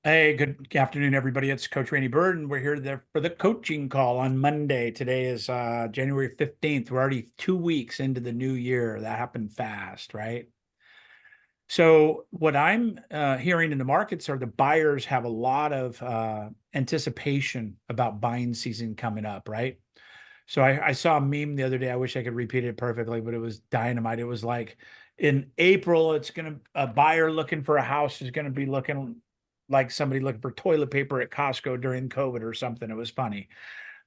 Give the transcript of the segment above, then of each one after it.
Hey, good afternoon, everybody. It's Coach Randy Byrd, and we're here there for the coaching call on Monday. Today is January 15th. We're already 2 weeks into the new year. That happened fast, right? So what I'm hearing in the markets are the buyers have a lot of anticipation about buying season coming up, right? So I saw a meme the other day. I wish I could repeat it perfectly, but it was dynamite. It was like in April, a buyer looking for a house is gonna be looking like somebody looking for toilet paper at Costco during COVID or something. It was funny,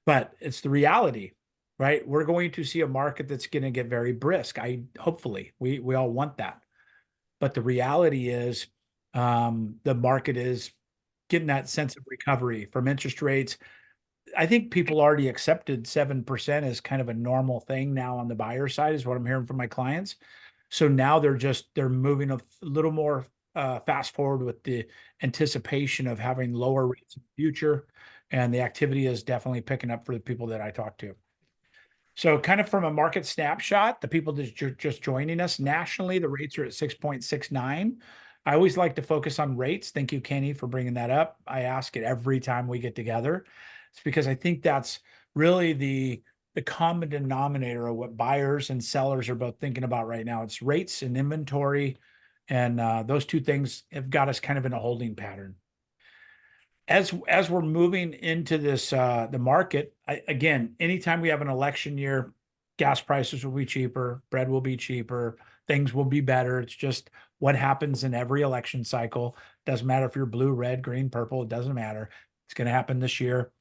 but it's the reality, right? We're going to see a market that's going to get very brisk. Hopefully we all want that, but the reality is, the market is getting that sense of recovery from interest rates. I think people already accepted 7% as kind of a normal thing now on the buyer side, is what I'm hearing from my clients. So now they're moving a little more fast forward with the anticipation of having lower rates in the future. And the activity is definitely picking up for the people that I talk to. So, kind of from a market snapshot, the people that are just joining us nationally, the rates are at 6.69. I always like to focus on rates. Thank you, Kenny, for bringing that up. I ask it every time we get together. It's because I think that's really the common denominator of what buyers and sellers are both thinking about right now. It's rates and inventory, and those two things have got us kind of in a holding pattern. As we're moving into this the market, again, anytime we have an election year, gas prices will be cheaper, bread will be cheaper, things will be better. It's just what happens in every election cycle. Doesn't matter if you're blue, red, green, purple, it doesn't matter. It's going to happen this year.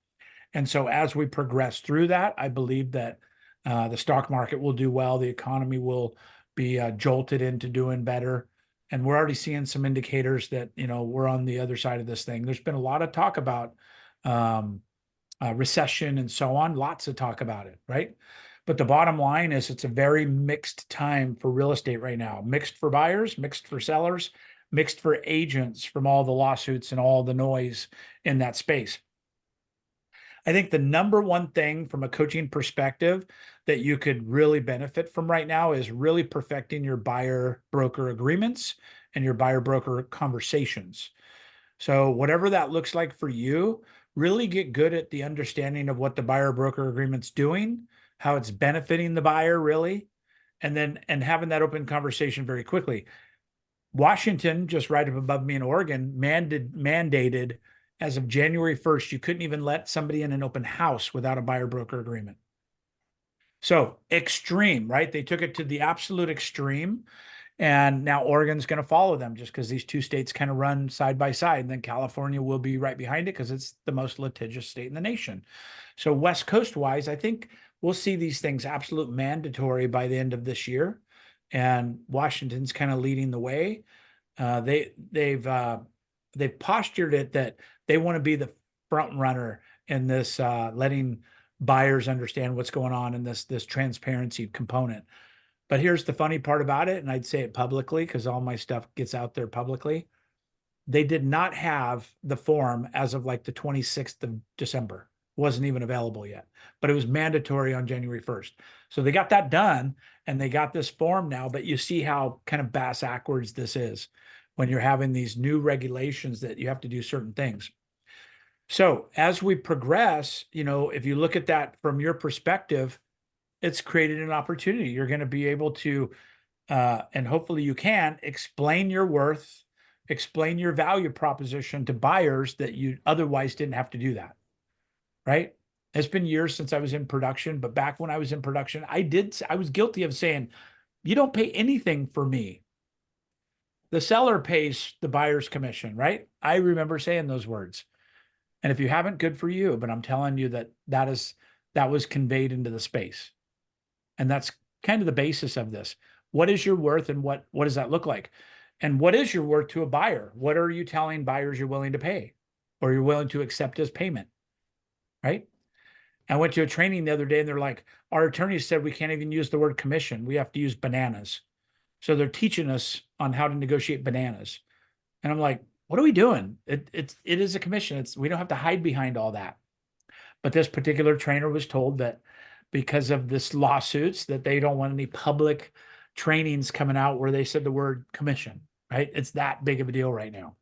And so as we progress through that, I believe that the stock market will do well. The economy will be jolted into doing better. And we're already seeing some indicators that, we're on the other side of this thing. There's been a lot of talk about um, recession and so on, lots of talk about it, right? But the bottom line is it's a very mixed time for real estate right now. Mixed for buyers, mixed for sellers, mixed for agents from all the lawsuits and all the noise in that space. I think the number one thing from a coaching perspective that you could really benefit from right now is really perfecting your buyer broker agreements and your buyer broker conversations. So, whatever that looks like for you, really get good at the understanding of what the buyer broker agreement's doing, how it's benefiting the buyer, really, and having that open conversation very quickly. Washington, just right up above me in Oregon, mandated as of January 1st, you couldn't even let somebody in an open house without a buyer broker agreement. So extreme, right? They took it to the absolute extreme. And now Oregon's going to follow them just because these two states kind of run side by side. And then California will be right behind it because it's the most litigious state in the nation. So, West Coast wise, I think we'll see these things absolute mandatory by the end of this year. And Washington's kind of leading the way. They've postured it that they want to be the front runner in this, letting buyers understand what's going on in this transparency component. But here's the funny part about it, and I'd say it publicly because all my stuff gets out there publicly. They did not have the form as of like the 26th of December. Wasn't even available yet, but it was mandatory on January 1st. So they got that done and they got this form now. But you see how kind of bass backwards this is when you're having these new regulations that you have to do certain things. So as we progress, if you look at that from your perspective, it's created an opportunity. You're going to be able to, and hopefully you can explain your worth, explain your value proposition to buyers that you otherwise didn't have to do that, right? It's been years since I was in production, but back when I was in production, I was guilty of saying, you don't pay anything for me. The seller pays the buyer's commission, right? I remember saying those words. And if you haven't, good for you. But I'm telling you that was conveyed into the space. And that's kind of the basis of this. What is your worth and what does that look like? And what is your worth to a buyer? What are you telling buyers you're willing to pay or you're willing to accept as payment? Right? I went to a training the other day and they're like, our attorneys said we can't even use the word commission. We have to use bananas. So they're teaching us on how to negotiate bananas. And I'm like, what are we doing? It is a commission. We don't have to hide behind all that. But this particular trainer was told that because of this lawsuits that they don't want any public trainings coming out where they said the word commission, right? It's that big of a deal right now.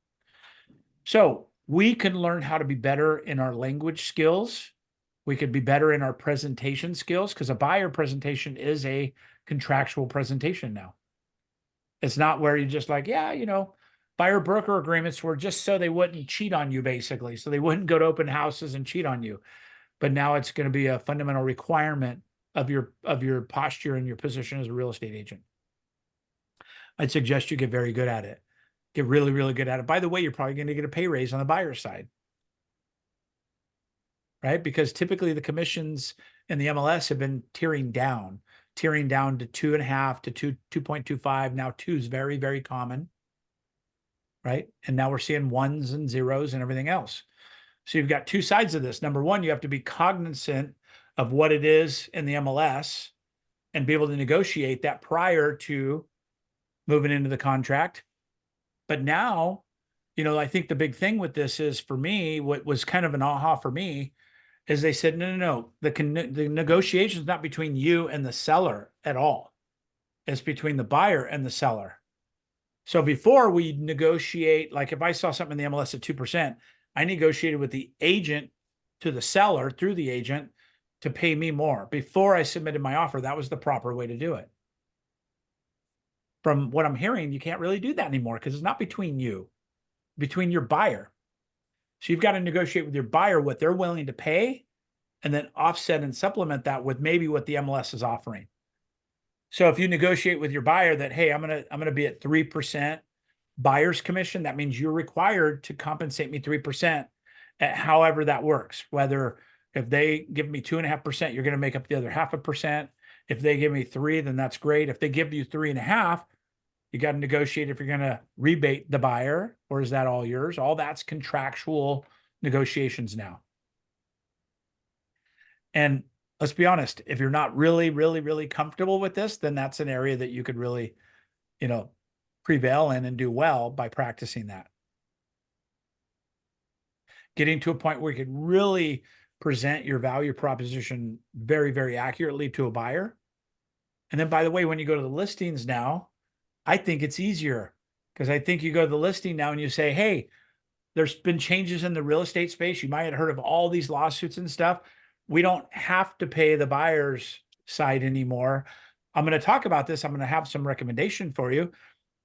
So We can learn how to be better in our language skills. We could be better in our presentation skills, because a buyer presentation is a contractual presentation now. It's not where you just like, yeah, buyer broker agreements were just so they wouldn't cheat on you, basically. So they wouldn't go to open houses and cheat on you. But now it's going to be a fundamental requirement of your posture and your position as a real estate agent. I'd suggest you get very good at it. Get really, really good at it. By the way, you're probably going to get a pay raise on the buyer side, right? Because typically the commissions in the MLS have been tearing down to 2.5 to 2.25. Now 2 is very, very common, right? And now we're seeing ones and zeros and everything else. So you've got two sides of this. Number one, you have to be cognizant of what it is in the MLS and be able to negotiate that prior to moving into the contract. But now, I think the big thing with this is, for me, what was kind of an aha for me is they said, no. The negotiation is not between you and the seller at all. It's between the buyer and the seller. So before we negotiate, like if I saw something in the MLS at 2%, I negotiated with the agent to the seller through the agent to pay me more. Before I submitted my offer, that was the proper way to do it. From what I'm hearing, you can't really do that anymore, because it's not between you, between your buyer. So you've got to negotiate with your buyer what they're willing to pay, and then offset and supplement that with maybe what the MLS is offering. So if you negotiate with your buyer that, hey, I'm gonna be at 3% buyer's commission, that means you're required to compensate me 3% at however that works. Whether if they give me 2.5%, you're going to make up the other 0.5%. If they give me 3, then that's great. If they give you 3.5, you got to negotiate if you're going to rebate the buyer, or is that all yours? All that's contractual negotiations now. And let's be honest, if you're not really, really, really comfortable with this, then that's an area that you could really, prevail in and do well by practicing that. Getting to a point where you can really present your value proposition very, very accurately to a buyer. And then, by the way, when you go to the listings now, I think it's easier, because I think you go to the listing now and you say, hey, there's been changes in the real estate space. You might have heard of all these lawsuits and stuff. We don't have to pay the buyer's side anymore. I'm going to talk about this. I'm going to have some recommendation for you.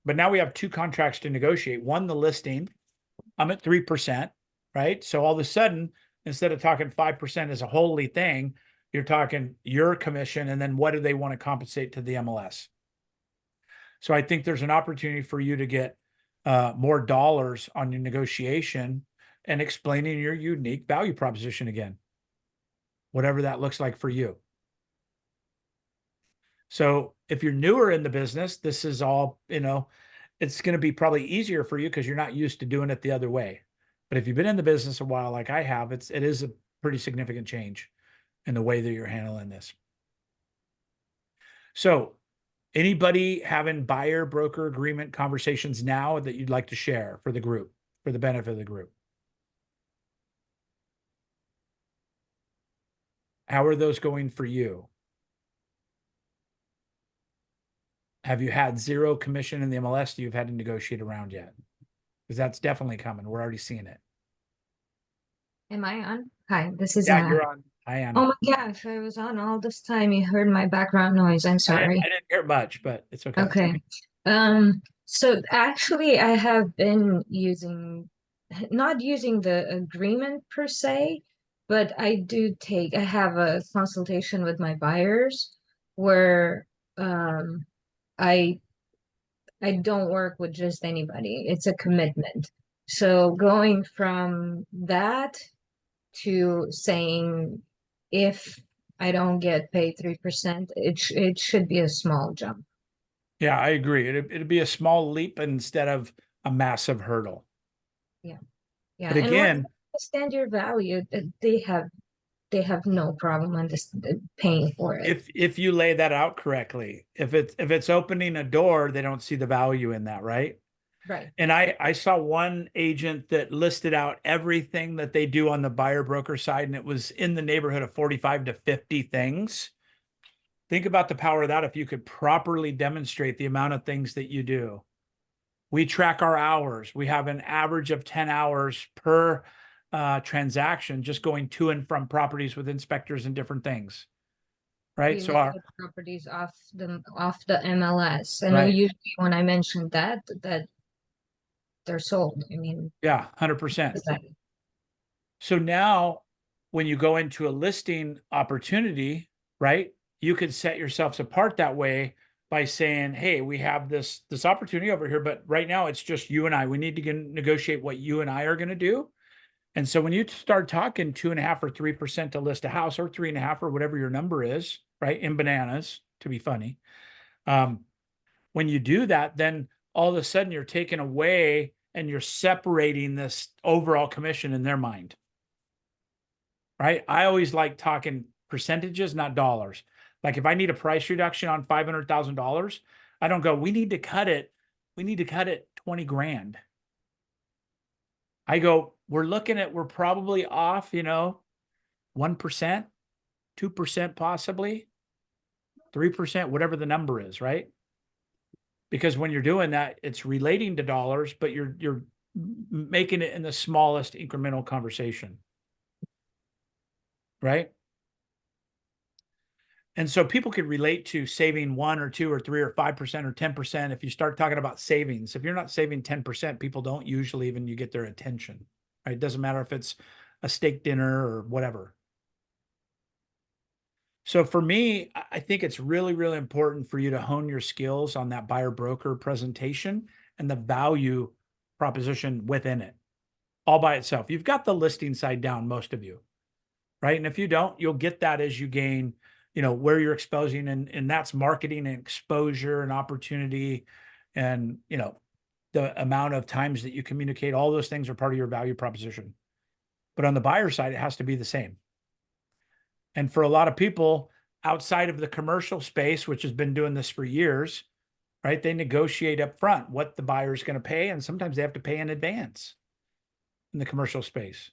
But now we have 2 contracts to negotiate. One, the listing, I'm at 3%, right? So all of a sudden, instead of talking 5% as a holy thing, you're talking your commission, and then what do they want to compensate to the MLS? So I think there's an opportunity for you to get more dollars on your negotiation and explaining your unique value proposition again, whatever that looks like for you. So if you're newer in the business, this is all, it's going to be probably easier for you because you're not used to doing it the other way. But if you've been in the business a while, like I have, it is a pretty significant change in the way that you're handling this. So anybody having buyer broker agreement conversations now that you'd like to share for the group, for the benefit of the group? How are those going for you? Have you had 0 commission in the MLS that you've had to negotiate around yet? Because that's definitely coming. We're already seeing it. Am I on? Hi, this is Yeah, you're on. Hi, Oh Anna. my gosh, I was on all this time. You heard my background noise. I'm I sorry. didn't hear much, but it's okay. Okay. So actually I have been not using the agreement per se, but I have a consultation with my buyers where um I I don't work with just anybody. It's a commitment. So going from that to saying if I don't get paid 3%, it should be a small jump. Yeah, I agree. It'd be a small leap instead of a massive hurdle. Yeah. Yeah. But And once again, they understand your value, they have no problem paying for it. if you lay that out correctly, if it's opening a door, they don't see the value in that, right? Right. And I saw one agent that listed out everything that they do on the buyer broker side, and it was in the neighborhood of 45 to 50 things. Think about the power of that if you could properly demonstrate the amount of things that you do We track our hours. We have an average of 10 hours per transaction just going to and from properties with inspectors and different things. Right. We So look our at properties off the MLS. I know right. usually when I mentioned that they're sold. I mean, Yeah, 100%. is that So now when you go into a listing opportunity, right, you could set yourselves apart that way by saying, hey, we have this opportunity over here, but right now it's just you and I. We need to negotiate what you and I are going to do. And so when you start talking 2.5 or 3% to list a house, or 3.5 or whatever your number is, right, in bananas, to be funny. When you do that, then all of a sudden you're taking away and you're separating this overall commission in their mind. Right? I always like talking percentages, not dollars. Like if I need a price reduction on $500,000, I don't go, we need to cut it. We need to cut it 20 grand. I go, we're probably off, 1%, 2% possibly, 3%, whatever the number is, right? Because when you're doing that, it's relating to dollars, but you're making it in the smallest incremental conversation, right? And so people could relate to saving 1 or 2 or 3 or 5% or 10%. If you start talking about savings, if you're not saving 10%, people don't usually even you get their attention, right? It doesn't matter if it's a steak dinner or whatever. So for me, I think it's really, really important for you to hone your skills on that buyer broker presentation and the value proposition within it all by itself. You've got the listing side down, most of you, right? And if you don't, you'll get that as you gain, where you're exposing, and that's marketing and exposure and opportunity, and the amount of times that you communicate. All those things are part of your value proposition. But on the buyer side, it has to be the same. And for a lot of people outside of the commercial space, which has been doing this for years, right? They negotiate up front what the buyer is going to pay, and sometimes they have to pay in advance in the commercial space.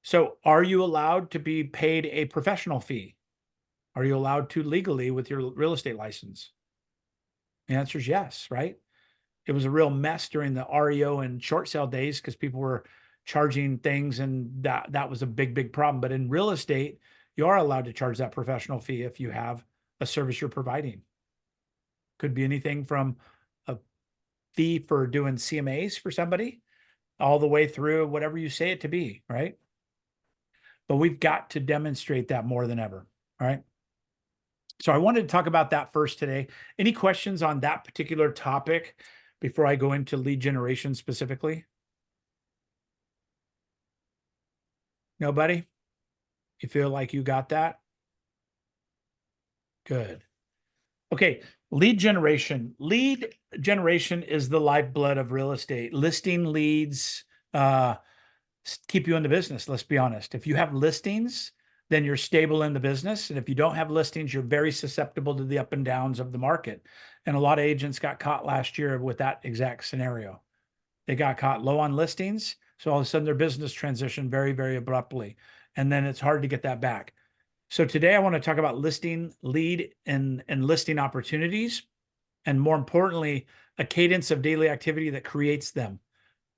So are you allowed to be paid a professional fee? Are you allowed to legally with your real estate license? The answer is yes, right? It was a real mess during the REO and short sale days because people were charging things, and that was a big, big problem. But in real estate, you are allowed to charge that professional fee if you have a service you're providing. Could be anything from a fee for doing CMAs for somebody all the way through whatever you say it to be, right? But we've got to demonstrate that more than ever. All right. So I wanted to talk about that first today. Any questions on that particular topic before I go into lead generation specifically? Nobody? You feel like you got that? Good. Okay. Lead generation. Lead generation is the lifeblood of real estate. Listing leads, keep you in the business. Let's be honest. If you have listings, then you're stable in the business. And if you don't have listings, you're very susceptible to the up and downs of the market. And a lot of agents got caught last year with that exact scenario. They got caught low on listings. So all of a sudden their business transitioned very, very abruptly. And then it's hard to get that back. So today I want to talk about listing, lead, and listing opportunities. And more importantly, a cadence of daily activity that creates them,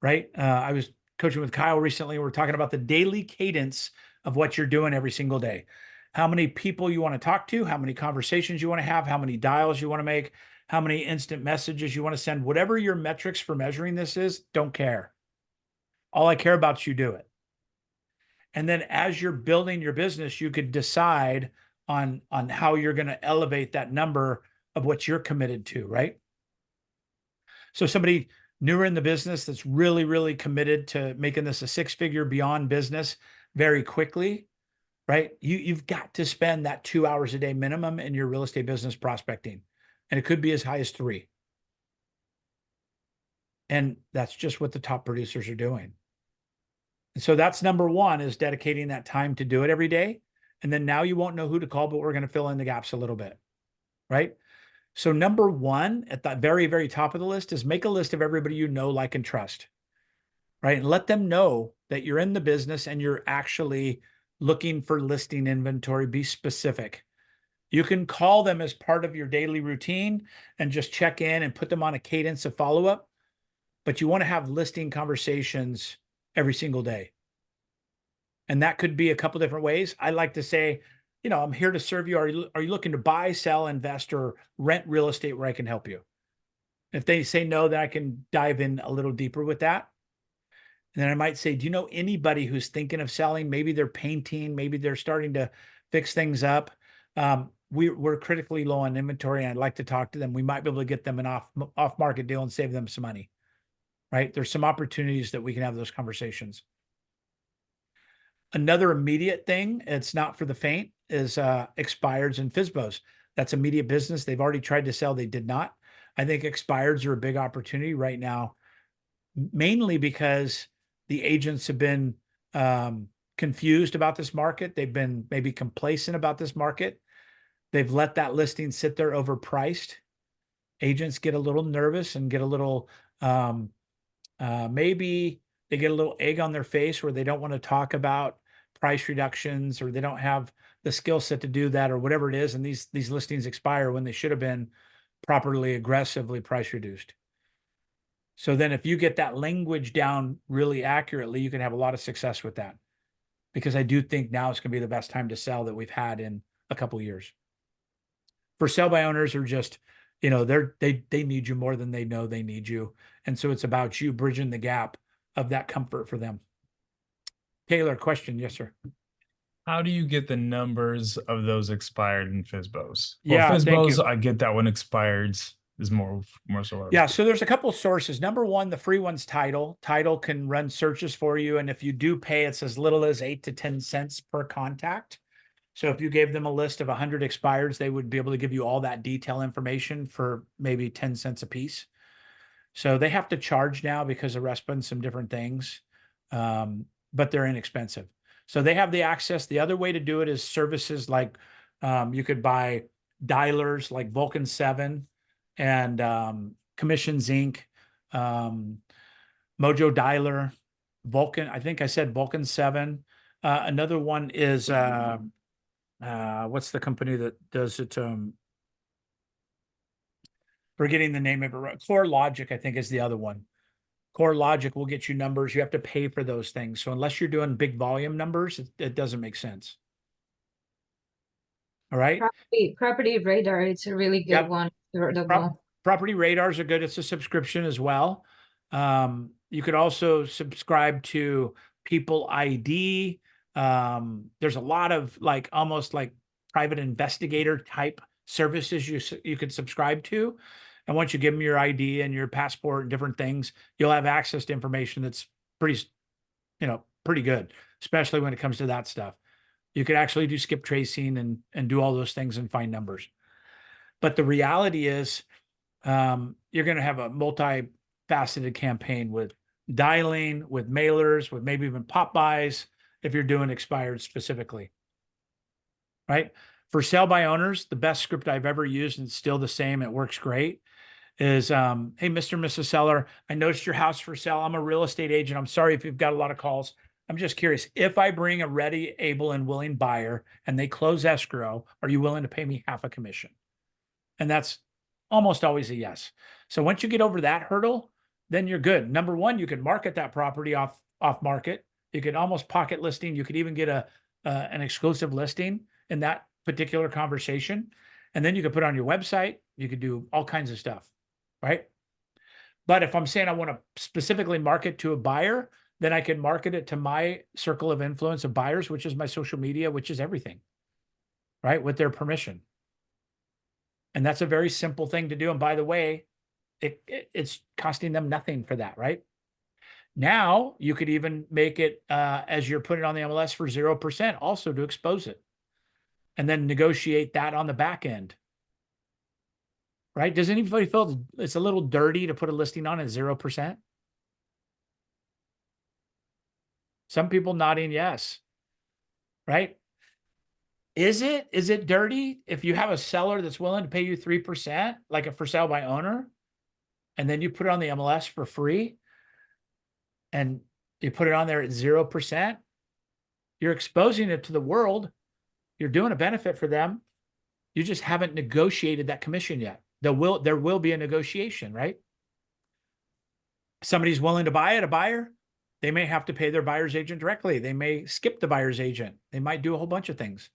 right? I was coaching with Kyle recently. We're talking about the daily cadence of what you're doing every single day. How many people you want to talk to, how many conversations you want to have, how many dials you want to make, how many instant messages you want to send, whatever your metrics for measuring this is, don't care. All I care about is you do it. And then as you're building your business, you could decide on how you're going to elevate that number of what you're committed to, right? So somebody newer in the business that's really, really committed to making this a 6-figure beyond business very quickly, right? You've got to spend that 2 hours a day minimum in your real estate business prospecting. And it could be as high as 3. And that's just what the top producers are doing. And so that's number one, is dedicating that time to do it every day. And then now you won't know who to call, but we're going to fill in the gaps a little bit, right? So number one at the very, very top of the list is make a list of everybody you know, like, and trust, right? And let them know that you're in the business and you're actually looking for listing inventory. Be specific. You can call them as part of your daily routine and just check in and put them on a cadence of follow-up, but you want to have listing conversations every single day. And that could be a couple different ways. I like to say, I'm here to serve you. Are you looking to buy, sell, invest, or rent real estate where I can help you? If they say no, then I can dive in a little deeper with that. And then I might say, do you know anybody who's thinking of selling? Maybe they're painting, maybe they're starting to fix things up. We're critically low on inventory, and I'd like to talk to them. We might be able to get them an off market deal and save them some money. Right? There's some opportunities that we can have those conversations. Another immediate thing, it's not for the faint, is expireds and FSBOs. That's immediate business. They've already tried to sell, they did not. I think expireds are a big opportunity right now, mainly because the agents have been confused about this market. They've been maybe complacent about this market. They've let that listing sit there overpriced. Agents get a little nervous and get a little, maybe they get a little egg on their face where they don't want to talk about price reductions, or they don't have the skill set to do that, or whatever it is. And these listings expire when they should have been properly aggressively price reduced. So then if you get that language down really accurately, you can have a lot of success with that, because I do think now is going to be the best time to sell that we've had in a couple of years. For sell by owners are just, they need you more than they know they need you. And so it's about you bridging the gap of that comfort for them. Taylor, question. Yes, sir. How do you get the numbers of those expired and FSBOs? Well, Yeah, thank you. FSBOs, I get that one expired is more so. What I was Yeah, so there's a couple of sources. Number one, the free one's Title. Title can run searches for you, and if you do pay, it's as little as 8 to 10 cents per contact. So if you gave them a list of 100 expireds, they would be able to give you all that detail information for maybe 10 cents a piece. So they have to charge now because of RESPA and some different things, but they're inexpensive. So they have the access. The other way to do it is services like you could buy dialers like Vulcan 7 and Commissions Inc., Mojo Dialer, Vulcan. I think I said Vulcan 7. Another one is what's the company that does it? Forgetting the name of it. Core Logic, I think, is the other one. Core Logic will get you numbers. You have to pay for those things. So unless you're doing big volume numbers, it doesn't make sense. All right. Property Radar, it's a really good one. Property Radars are good. It's a subscription as well. You could also subscribe to People ID. There's a lot of almost like private investigator type services you could subscribe to. And once you give them your ID and your passport and different things, you'll have access to information that's pretty good, especially when it comes to that stuff. You could actually do skip tracing and do all those things and find numbers. But the reality is, you're going to have a multi-faceted campaign with dialing, with mailers, with maybe even pop buys if you're doing expired specifically. Right? For sell by owners, the best script I've ever used, and it's still the same, it works great, is hey, Mr. and Mrs. Seller, I noticed your house for sale. I'm a real estate agent. I'm sorry if you've got a lot of calls. I'm just curious, if I bring a ready, able, and willing buyer and they close escrow, are you willing to pay me half a commission? And that's almost always a yes. So once you get over that hurdle, then you're good. Number one, you can market that property off market. You could almost pocket listing. You could even get an exclusive listing in that particular conversation. And then you could put it on your website. You could do all kinds of stuff, right? But if I'm saying I want to specifically market to a buyer, then I can market it to my circle of influence of buyers, which is my social media, which is everything, right? With their permission. And that's a very simple thing to do. And by the way, it's costing them nothing for that, right? Now you could even make it as you're putting it on the MLS for 0% also to expose it. And then negotiate that on the back end. Right? Does anybody feel it's a little dirty to put a listing on at 0%? Some people nodding yes. Right? Is it dirty if you have a seller that's willing to pay you 3%, like a for sale by owner, and then you put it on the MLS for free and you put it on there at 0%? You're exposing it to the world. You're doing a benefit for them. You just haven't negotiated that commission yet. There will be a negotiation, right? Somebody's willing to buy it, a buyer, they may have to pay their buyer's agent directly. They may skip the buyer's agent. They might do a whole bunch of things.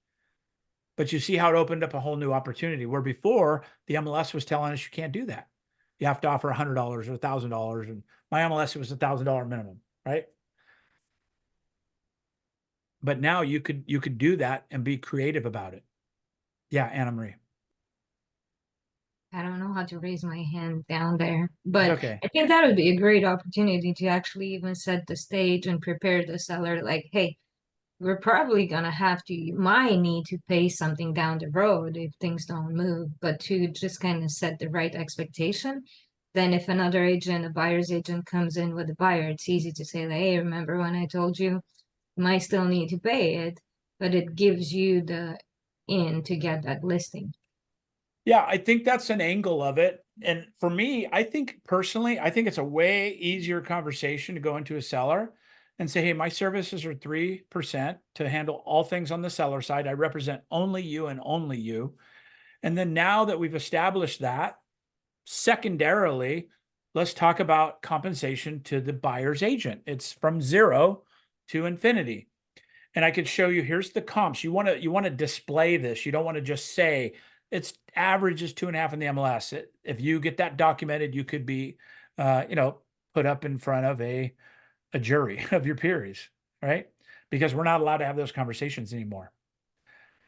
But you see how it opened up a whole new opportunity where before the MLS was telling us you can't do that. You have to offer $100 or $1,000. And my MLS, it was $1,000 minimum, right? But now you could do that and be creative about it. Yeah, Anna Marie. I don't know how to raise my hand down there, It's but okay. I think that would be a great opportunity to actually even set the stage and prepare the seller like, hey, we're probably gonna have to, you might need to pay something down the road if things don't move, but to just kind of set the right expectation. Then if another agent, a buyer's agent comes in with a buyer, it's easy to say, like, hey, remember when I told you you might still need to pay it, but it gives you the in to get that listing. Yeah, I think that's an angle of it. And for me, I think personally, I think it's a way easier conversation to go into a seller and say, hey, my services are 3% to handle all things on the seller side. I represent only you and only you. And then now that we've established that, secondarily, let's talk about compensation to the buyer's agent. It's from 0 to infinity. And I could show you, here's the comps. You want to display this. You don't want to just say it's average is 2.5 in the MLS. If you get that documented, you could be, put up in front of a jury of your peers, right? Because we're not allowed to have those conversations anymore.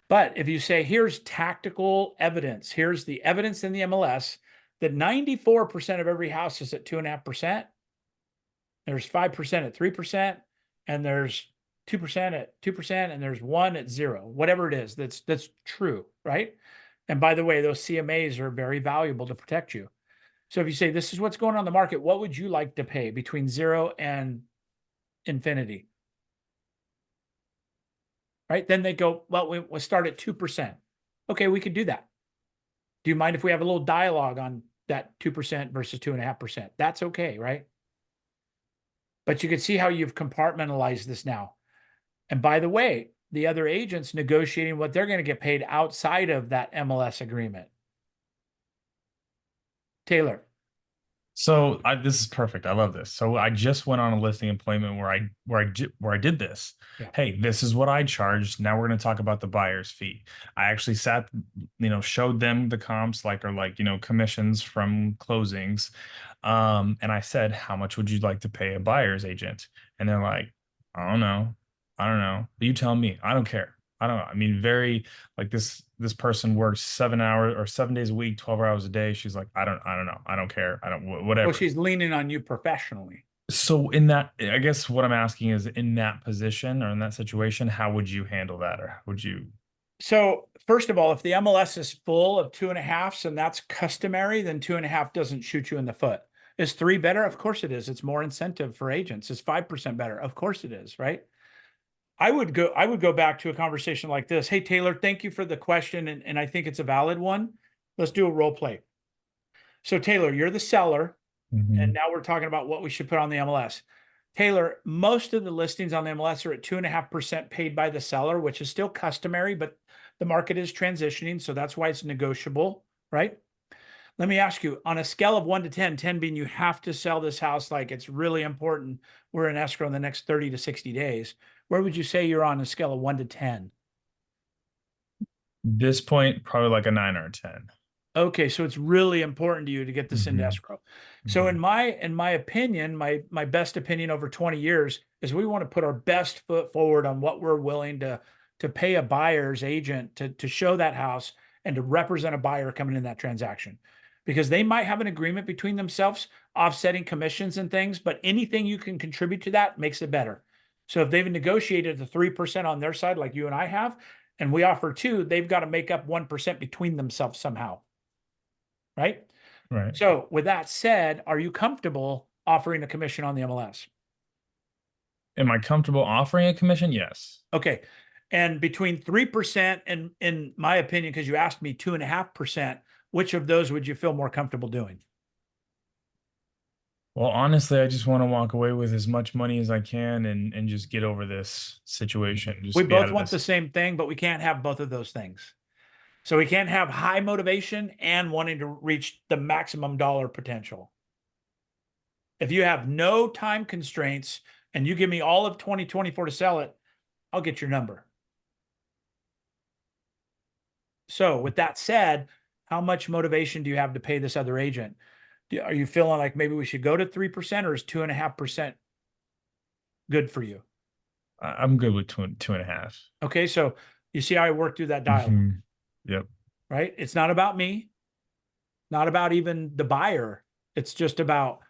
But if you say, here's tactical evidence, here's the evidence in the MLS that 94% of every house is at 2.5%. There's 5% at 3%, and there's 2% at 2%, and there's 1 at 0, whatever it is, that's true, right? And by the way, those CMAs are very valuable to protect you. So if you say, this is what's going on in the market, what would you like to pay between 0 and infinity? Right? Then they go, well, we'll start at 2%. Okay, we could do that. Do you mind if we have a little dialogue on that 2% versus 2.5%? That's okay, right? But you can see how you've compartmentalized this now. And by the way, the other agents negotiating what they're going to get paid outside of that MLS agreement. Taylor. So this is perfect. I love this. So I just went on a listing appointment where I did this. Yeah. Hey, this is what I charged. Now we're going to talk about the buyer's fee. I actually showed them the comps, commissions from closings. And I said, how much would you like to pay a buyer's agent? And they're like, I don't know. I don't know. But you tell me. I don't care. I don't know. I mean, very like this person works 7 hours or 7 days a week, 12 hours a day. She's like, I don't know. I don't care. I don't, whatever. Well, she's leaning on you professionally. So in that, I guess what I'm asking is, in that position or in that situation, how would you handle that? Or how would you? So first of all, if the MLS is full of 2.5s and that's customary, then 2.5 doesn't shoot you in the foot. Is 3 better? Of course it is. It's more incentive for agents. Is 5% better? Of course it is, right? I would go back to a conversation like this. Hey, Taylor, thank you for the question. And I think it's a valid one. Let's do a role play. So Taylor, you're the seller. And now we're talking about what we should put on the MLS. Taylor, most of the listings on the MLS are at 2.5% paid by the seller, which is still customary, but the market is transitioning. So that's why it's negotiable, right? Let me ask you, on a scale of 1 to 10, 10 being you have to sell this house, like it's really important, we're in escrow in the next 30 to 60 days. Where would you say you're on a scale of 1 to 10? This point, probably like a 9 or a 10. Okay, so it's really important to you to get this into escrow. So in my opinion, my best opinion over 20 years is we want to put our best foot forward on what we're willing to pay a buyer's agent to show that house and to represent a buyer coming in that transaction. Because they might have an agreement between themselves, offsetting commissions and things, but anything you can contribute to that makes it better. So if they've negotiated the 3% on their side, like you and I have, and we offer 2, they've got to make up 1% between themselves somehow. Right? Right. So with that said, are you comfortable offering a commission on the MLS? Am I comfortable offering a commission? Yes. Okay. And between 3% and, in my opinion, because you asked me 2.5%, which of those would you feel more comfortable doing? Well, honestly, I just want to walk away with as much money as I can and just get over this situation. Just We be out both of want the this. same thing, but we can't have both of those things. So we can't have high motivation and wanting to reach the maximum dollar potential. If you have no time constraints and you give me all of 2024 to sell it, I'll get your number. So with that said, how much motivation do you have to pay this other agent? Are you feeling like maybe we should go to 3% or is 2.5% good for you? I'm good with two and a half. Okay, so you see how I work through that dialogue, Mhm. Yep. right? It's not about me, not about even the buyer. It's just about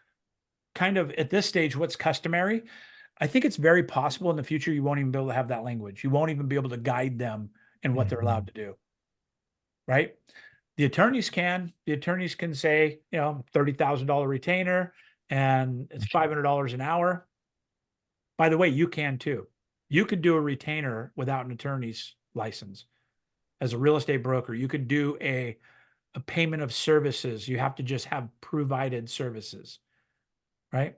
kind of at this stage what's customary. I think it's very possible in the future you won't even be able to have that language. You won't even be able to guide them in what they're allowed to do, right? The attorneys can. The attorneys can say, you know, $30,000 retainer and it's $500 an hour. By the way, you can too. You could do a retainer without an attorney's license. As a real estate broker, you could do a payment of services. You have to just have provided services, right?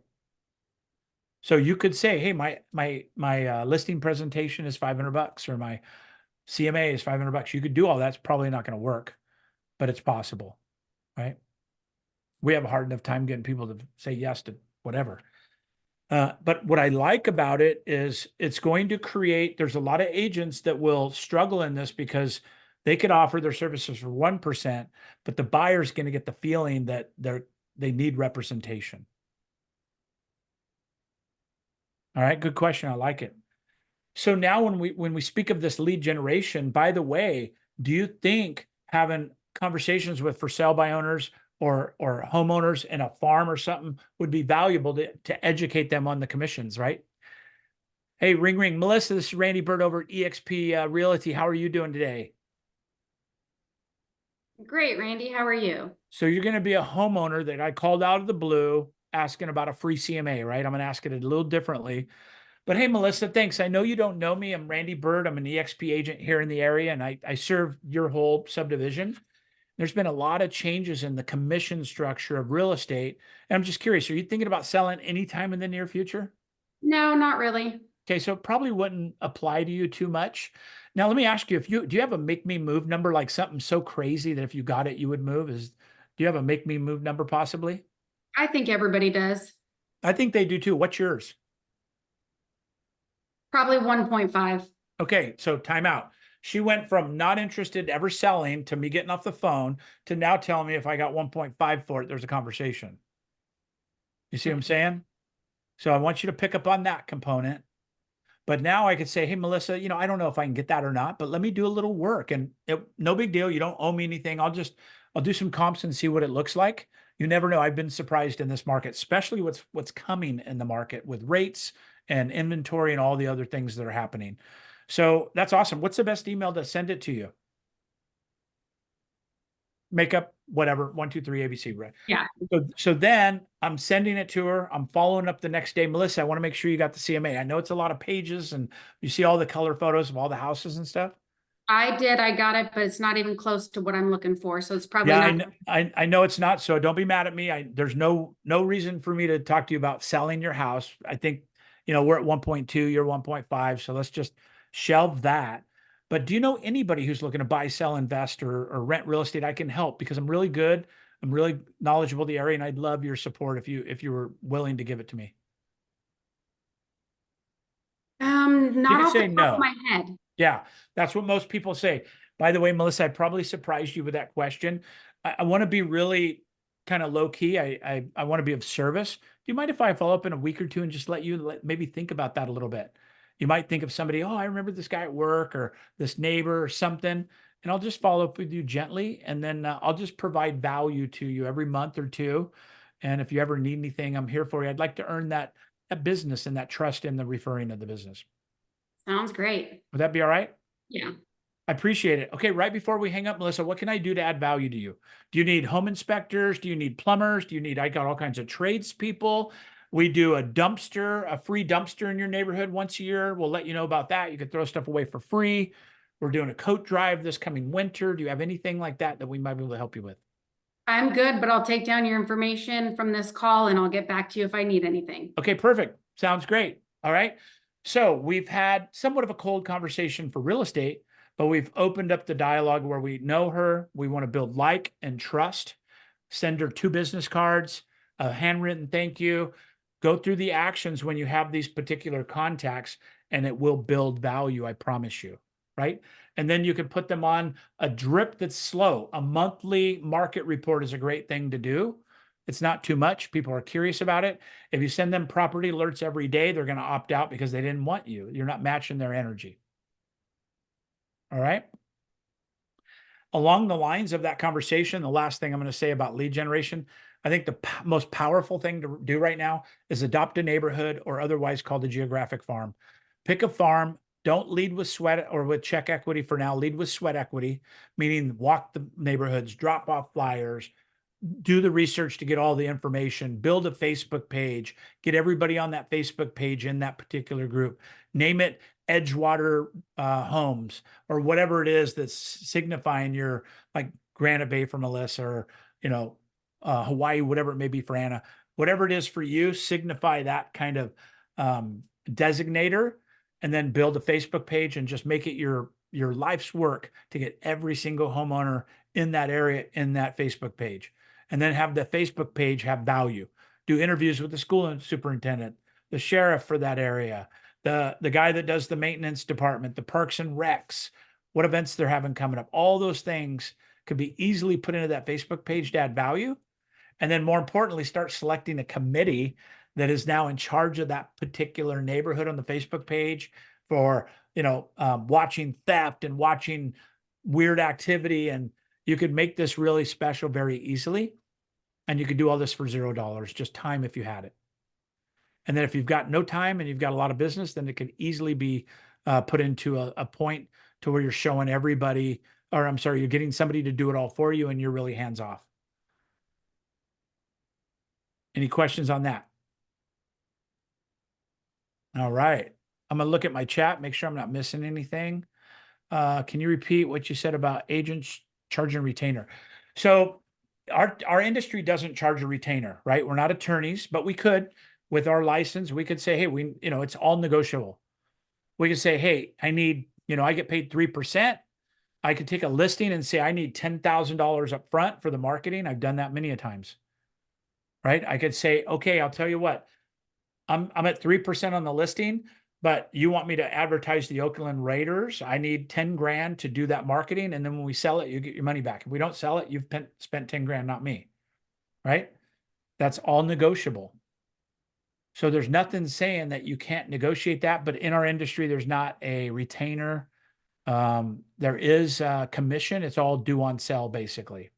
So you could say, hey, my listing presentation is $500 or my CMA is $500. You could do all that. It's probably not going to work, but it's possible, right? We have a hard enough time getting people to say yes to whatever. But what I like about it is it's going to create, there's a lot of agents that will struggle in this because they could offer their services for 1%, but the buyer's going to get the feeling that they need representation. All right, good question. I like it. So now when we speak of this lead generation, by the way, do you think having conversations with for sale by owners or homeowners in a farm or something would be valuable to educate them on the commissions, right? Hey, ring ring, Melissa, this is Randy Byrd over at EXP Realty. How are you doing today? Great, Randy. How are you? So you're going to be a homeowner that I called out of the blue asking about a free CMA, right? I'm going to ask it a little differently. But hey, Melissa, thanks. I know you don't know me. I'm Randy Byrd. I'm an EXP agent here in the area, and I serve your whole subdivision. There's been a lot of changes in the commission structure of real estate. And I'm just curious, are you thinking about selling anytime in the near future? No, not really. Okay, so it probably wouldn't apply to you too much. Now, let me ask you, do you have a make me move number, like something so crazy that if you got it, you would move? Do you have a make me move number possibly? I think everybody does. I think they do too. What's yours? Probably 1.5. Okay, so time out. She went from not interested ever selling to me getting off the phone to now telling me if I got 1.5 for it, there's a conversation. You see what I'm saying? So I want you to pick up on that component. But now I could say, hey, Melissa, you know, I don't know if I can get that or not, but let me do a little work and no big deal. You don't owe me anything. I'll do some comps and see what it looks like. You never know. I've been surprised in this market, especially what's coming in the market with rates and inventory and all the other things that are happening. So that's awesome. What's the best email to send it to you? Makeup, whatever, 123 ABC, right? Yeah. So then I'm sending it to her. I'm following up the next day. Melissa, I want to make sure you got the CMA. I know it's a lot of pages and you see all the color photos of all the houses and stuff. I did. I got it, but it's not even close to what I'm looking for. So it's probably Yeah, not. I know it's not. So don't be mad at me. There's no reason for me to talk to you about selling your house. I think, you know, we're at 1.2, you're 1.5. So let's just shelve that. But do you know anybody who's looking to buy, sell, invest, or rent real estate? I can help because I'm really good. I'm really knowledgeable of the area, and I'd love your support if you were willing to give it to me. Not can off the say top no. of my head. Yeah, that's what most people say. By the way, Melissa, I probably surprised you with that question. I want to be really kind of low key. I want to be of service. Do you mind if I follow up in a week or two and just let you maybe think about that a little bit? You might think of somebody, oh, I remember this guy at work or this neighbor or something. And I'll just follow up with you gently. And then I'll just provide value to you every month or two. And if you ever need anything, I'm here for you. I'd like to earn that business and that trust in the referring of the business. Sounds great. Would that be all right? Yeah. I appreciate it. Okay, right before we hang up, Melissa, what can I do to add value to you? Do you need home inspectors? Do you need plumbers? I got all kinds of tradespeople. We do a free dumpster in your neighborhood once a year. We'll let you know about that. You can throw stuff away for free. We're doing a coat drive this coming winter. Do you have anything like that we might be able to help you with? I'm good, but I'll take down your information from this call and I'll get back to you if I need anything. Okay, perfect. Sounds great. All right. So we've had somewhat of a cold conversation for real estate, but we've opened up the dialogue where we know her. We want to build like and trust. Send her 2 business cards, a handwritten thank you. Go through the actions when you have these particular contacts, and it will build value, I promise you, right? And then you can put them on a drip that's slow. A monthly market report is a great thing to do. It's not too much. People are curious about it. If you send them property alerts every day, they're going to opt out because they didn't want you. You're not matching their energy. All right. Along the lines of that conversation, the last thing I'm going to say about lead generation, I think the most powerful thing to do right now is adopt a neighborhood, or otherwise called a geographic farm. Pick a farm. Don't lead with sweat or with check equity for now. Lead with sweat equity, meaning walk the neighborhoods, drop off flyers, do the research to get all the information, build a Facebook page, get everybody on that Facebook page in that particular group, name it Edgewater Homes, or whatever it is that's signifying your, like Granite Bay for Melissa, or, Hawaii, whatever it may be for Anna, whatever it is for you, signify that kind of designator, and then build a Facebook page and just make it your life's work to get every single homeowner in that area in that Facebook page. And then have the Facebook page have value. Do interviews with the school superintendent, the sheriff for that area, the guy that does the maintenance department, the parks and recs, what events they're having coming up. All those things could be easily put into that Facebook page to add value. And then more importantly, start selecting a committee that is now in charge of that particular neighborhood on the Facebook page for, watching theft and watching weird activity. And you could make this really special very easily. And you could do all this for $0, just time if you had it. And then if you've got no time and you've got a lot of business, then it could easily be put into a point to where you're showing everybody, or I'm sorry, you're getting somebody to do it all for you and you're really hands off. Any questions on that? All right. I'm going to look at my chat, make sure I'm not missing anything. Can you repeat what you said about agents charging retainer? So our industry doesn't charge a retainer, right? We're not attorneys, but we could, with our license, we could say, hey, it's all negotiable. We could say, hey, I need, I get paid 3%. I could take a listing and say, I need $10,000 up front for the marketing. I've done that many a times, right? I could say, okay, I'll tell you what, I'm at 3% on the listing, but you want me to advertise the Oakland Raiders. I need 10 grand to do that marketing. And then when we sell it, you get your money back. If we don't sell it, you've spent 10 grand, not me, right? That's all negotiable. So there's nothing saying that you can't negotiate that, but in our industry, there's not a retainer. There is a commission. It's all due on sale, basically.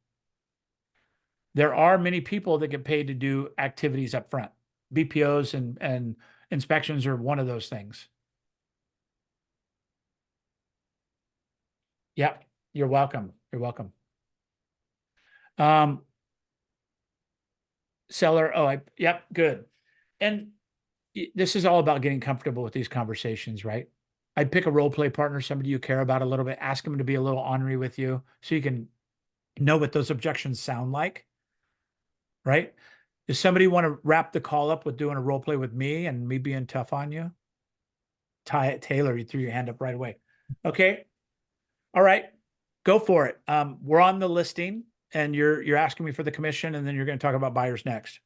There are many people that get paid to do activities up front. BPOs and inspections are one of those things. Yep, you're welcome. You're welcome. Seller, yep, good. And this is all about getting comfortable with these conversations, right? I'd pick a role play partner, somebody you care about a little bit, ask them to be a little ornery with you so you can know what those objections sound like, right? Does somebody want to wrap the call up with doing a role play with me and me being tough on you? Taylor, you threw your hand up right away. Okay. All right. Go for it. We're on the listing and you're asking me for the commission, and then you're going to talk about buyers next.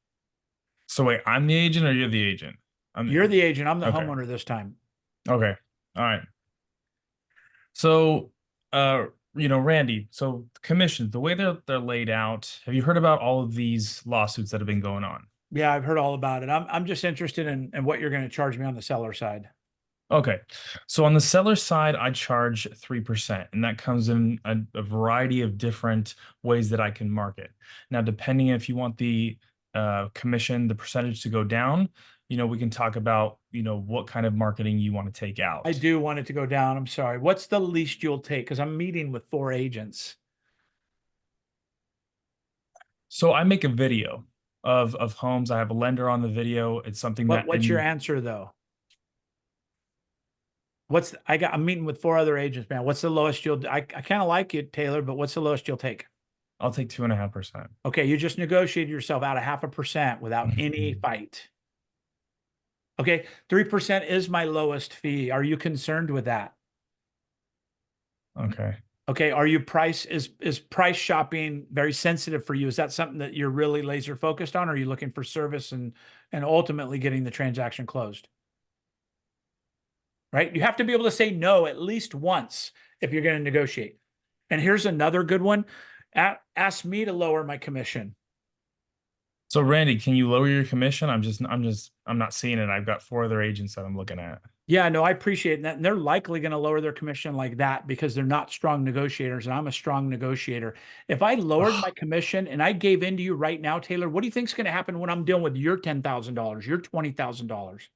So wait, I'm the agent or you're the agent? You're the agent. I'm the Okay. homeowner this time. Okay. All right. So, Randy, so commissions, the way they're laid out, have you heard about all of these lawsuits that have been going on? Yeah, I've heard all about it. I'm just interested in what you're going to charge me on the seller side. Okay. So on the seller side, I charge 3%, and that comes in a variety of different ways that I can market. Now, depending if you want the commission, the percentage to go down, we can talk about, what kind of marketing you want to take out. I do want it to go down. I'm sorry. What's the least you'll take? Because I'm meeting with 4 agents. So I make a video of homes. I have a lender on the video. It's something What's your answer though? I'm meeting with 4 other agents, man. What's the lowest I kind of like it, Taylor, but what's the lowest you'll take? I'll take 2.5%. Okay. You just negotiated yourself out of 0.5% without any fight. Okay. 3% is my lowest fee. Are you concerned with that? Okay. Okay. Is price shopping very sensitive for you? Is that something that you're really laser focused on? Or are you looking for service and ultimately getting the transaction closed? Right? You have to be able to say no at least once if you're going to negotiate. And here's another good one. Ask me to lower my commission. So Randy, can you lower your commission? I'm not seeing it. I've got 4 other agents that I'm looking at. Yeah, no, I appreciate that. And they're likely going to lower their commission like that because they're not strong negotiators. And I'm a strong negotiator. If I lowered my commission and I gave in to you right now, Taylor, what do you think is going to happen when I'm dealing with your $10,000, your $20,000?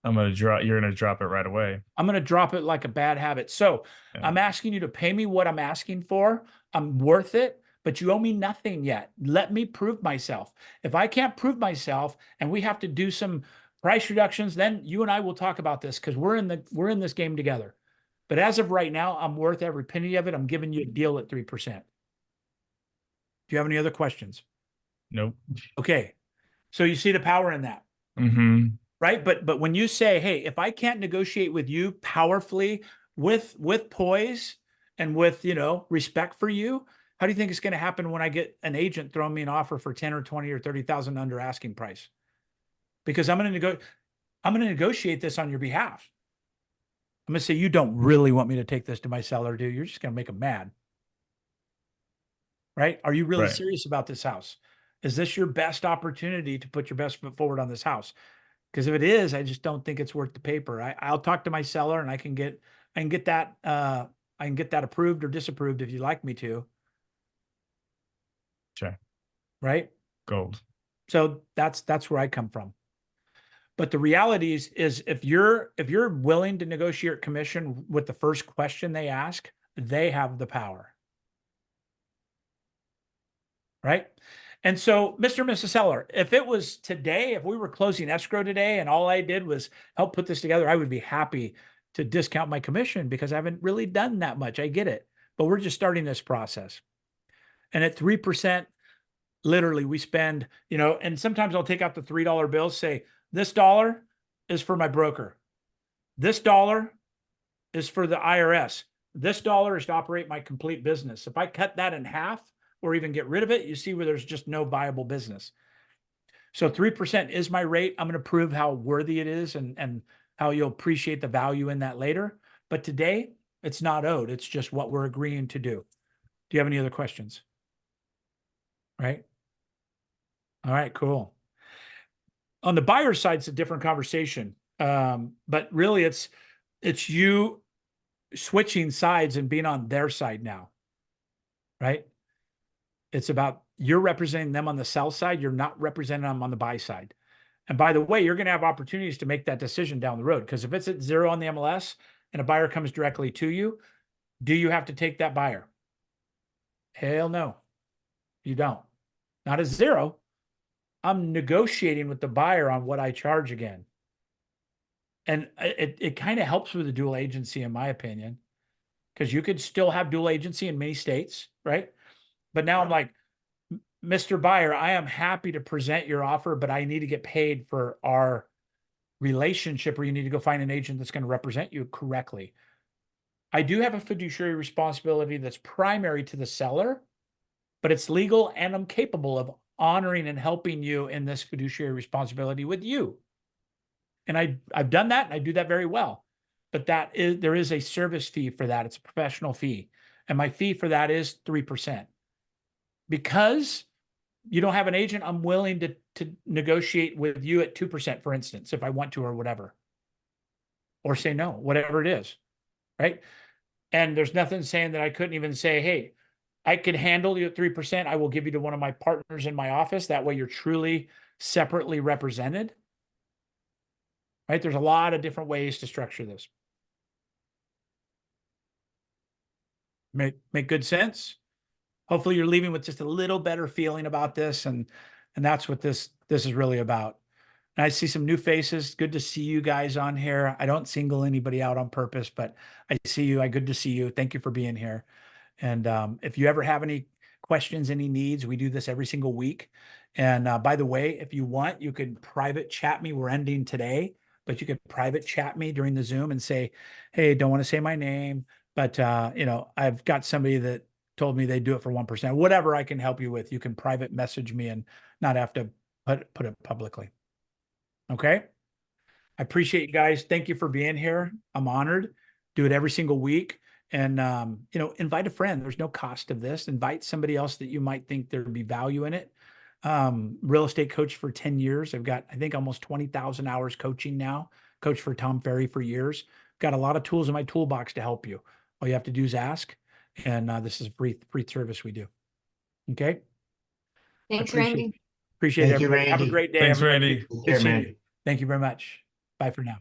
You're gonna drop it right away. I'm going to drop it like a bad habit. So Yeah. I'm asking you to pay me what I'm asking for. I'm worth it, but you owe me nothing yet. Let me prove myself. If I can't prove myself and we have to do some price reductions, then you and I will talk about this because we're in this game together. But as of right now, I'm worth every penny of it. I'm giving you a deal at 3%. Do you have any other questions? Nope. Okay. So you see the power in that. Mm-hmm. Right. But when you say, hey, if I can't negotiate with you powerfully with poise and with, respect for you, how do you think it's going to happen when I get an agent throwing me an offer for 10 or 20 or 30,000 under asking price? Because I'm going to negotiate this on your behalf. I'm going to say, you don't really want me to take this to my seller, do you? You're just going to make them mad. Right? Are you really Right. serious about this house? Is this your best opportunity to put your best foot forward on this house? Because if it is, I just don't think it's worth the paper. I'll talk to my seller and I can get that approved or disapproved if you'd like me to. Okay. Right. Gold. So that's where I come from. But the reality is if you're willing to negotiate commission with the first question they ask, they have the power. Right. And so, Mr. and Mrs. Seller, if it was today, if we were closing escrow today and all I did was help put this together, I would be happy to discount my commission because I haven't really done that much. I get it. But we're just starting this process. And at 3%, literally we spend, and sometimes I'll take out the $3 bills, say, this dollar is for my broker. This dollar is for the IRS. This dollar is to operate my complete business. If I cut that in half, or even get rid of it, you see where there's just no viable business. So 3% is my rate. I'm going to prove how worthy it is and how you'll appreciate the value in that later. But today, it's not owed. It's just what we're agreeing to do. Do you have any other questions? Right? All right, cool. On the buyer side, it's a different conversation. But really, it's you switching sides and being on their side now. Right? It's about you're representing them on the sell side. You're not representing them on the buy side. And by the way, you're going to have opportunities to make that decision down the road. Because if it's at 0 on the MLS and a buyer comes directly to you, do you have to take that buyer? Hell no, you don't. Not at 0. I'm negotiating with the buyer on what I charge again. And it kind of helps with the dual agency, in my opinion, because you could still have dual agency in many states, right? But now I'm like, Mr. Buyer, I am happy to present your offer, but I need to get paid for our relationship, or you need to go find an agent that's going to represent you correctly. I do have a fiduciary responsibility that's primary to the seller, but it's legal and I'm capable of honoring and helping you in this fiduciary responsibility with you. And I've done that and I do that very well. But there is a service fee for that. It's a professional fee. And my fee for that is 3%. Because you don't have an agent, I'm willing to negotiate with you at 2%, for instance, if I want to, or whatever. Or say no, whatever it is. Right. And there's nothing saying that I couldn't even say, hey, I could handle you at 3%. I will give you to one of my partners in my office. That way you're truly separately represented. Right. There's a lot of different ways to structure this. Make good sense. Hopefully you're leaving with just a little better feeling about this. And that's what this is really about. And I see some new faces. Good to see you guys on here. I don't single anybody out on purpose, but I see you. Good to see you. Thank you for being here. And if you ever have any questions, any needs, we do this every single week. And by the way, if you want, you could private chat me. We're ending today, but you could private chat me during the Zoom and say, hey, don't want to say my name. But you know, I've got somebody that told me they do it for 1%. Whatever I can help you with, you can private message me and not have to put it publicly. Okay. I appreciate you guys. Thank you for being here. I'm honored. Do it every single week. And you know, invite a friend. There's no cost of this. Invite somebody else that you might think there'd be value in it. Real estate coach for 10 years. I've got, I think, almost 20,000 hours coaching now. Coach for Tom Ferry for years. Got a lot of tools in my toolbox to help you. All you have to do is ask. And this is a free service we do. Okay. Thanks, Appreciate Randy. Appreciate it, Thank you, everybody. Have a Randy. great day, Thanks, everybody. Randy. Take Good care, seeing man. you. Thank you very much. Bye for now.